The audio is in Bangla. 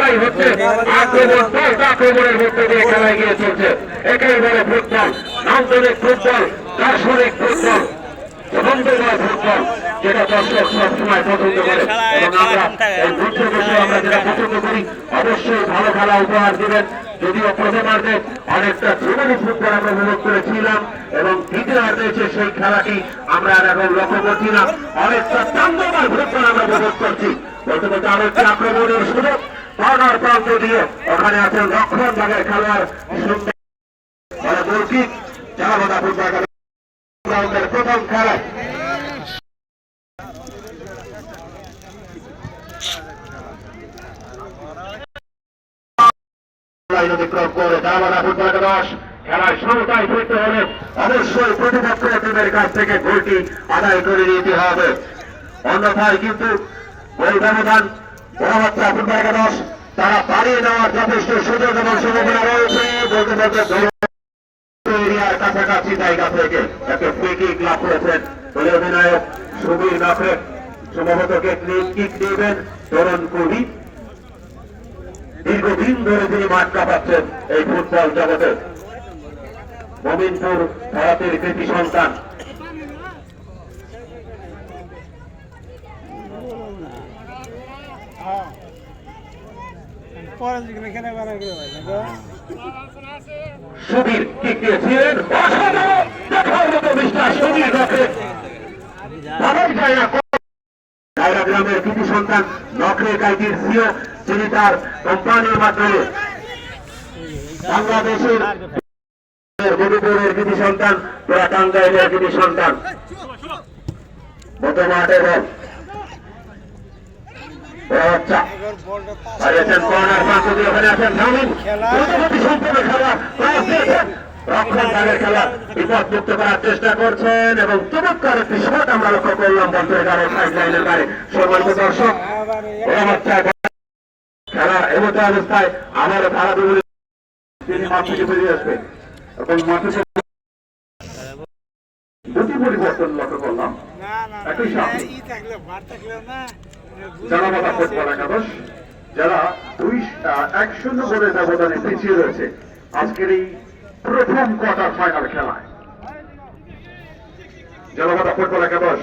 লড়াই হচ্ছে, আক্রমণ আক্রমণের মধ্যে দিয়ে খেলা এগিয়ে চলছে। একেবারে ফুটবল, আন্তরিক ফুটবল, দার্শনিক ফুটবল, ছন্দময় ফুটবল, যেটা দর্শক সবসময় পছন্দ করে। এবং আমরা এই মঞ্চে বসে আমরা যেটা পছন্দ করি, অবশ্যই ভালো খেলা উপহার দিবেন। যদিও প্রথমার্ধে অনেকটা জীবনী ফুটবল আমরা উপভোগ করেছিলাম এবং দ্বিতীয়ার্ধে এসে সেই খেলাটি আমরা এখন লক্ষ্য করছিলাম, অনেকটা ছন্দময় ফুটবল আমরা উপভোগ করছি। বলতে বলতে আরেকটি আক্রমণের সুযোগ কর্নার প্রান্ত দিয়ে, ওখানে আছেন রক্ষণ ভাগের খেলোয়াড় সুন্দর গোলকিক। জালাবাদা ফুটবল রাউন্ডের প্রথম খেলায় অতিক্রম করে জালাবাদা ফুটবল একাদশ খেলায় সমতায় ফিরতে হলে অবশ্যই প্রতিপক্ষ টিমের কাছ থেকে গোলটি আদায় করে নিতে হবে, অন্যথায় কিন্তু গোল ব্যবধান বড়বাচ্চা ফুটবল একাদশ তারা পালিয়ে নেওয়ার যথেষ্ট সুযোগ এবং সম্ভাবনা রয়েছে। বলতে বলতে এরিয়ার কাছাকাছি জায়গা থেকে একটা ফ্রি কিক লাভ করেছেন বলে অধিনায়ক সুবীর নখে সম্ভবত কিক নেবেন তরুণ কবি। দীর্ঘদিন ধরে তিনি মাঠ কাঁপাচ্ছেন এই ফুটবল জগতে। মমিনপুর ভারতের কৃতি সন্তান, সুবীর কিক দিয়েছিলেন, দেখার মতো বিশ্বাস সুবীর নখে ডায়রা গ্রামের কৃতি সন্তান নখে কাইটির সিও, যিনি তার কোম্পানির মাধ্যমে বাংলাদেশের মধুপুরের কৃতি সন্তান, তোরা টাঙ্গাইলের কৃতি সন্তান। মতো মাঠের বিপদমুক্ত করার চেষ্টা করছেন এবং চমৎকার একটি শট আমরা লক্ষ্য করলাম বন্ধের কারণে সাইড লাইনের বাইরে। সম্মানিত দর্শক, খেলা এমতো অবস্থায় আবারও খেলা তিনি মাঠ থেকে বেরিয়ে আসবে এবং মাঠে দুটি পরিবর্তন লক্ষ্য করলাম একই সাথে। জালাবাদা ফুটবল একাদশ যারা 1-0 গোলের ব্যবধানে পিছিয়ে রয়েছে আজকের এই প্রথম কোয়ার্টার ফাইনাল খেলায়। জালাবাদা ফুটবল একাদশ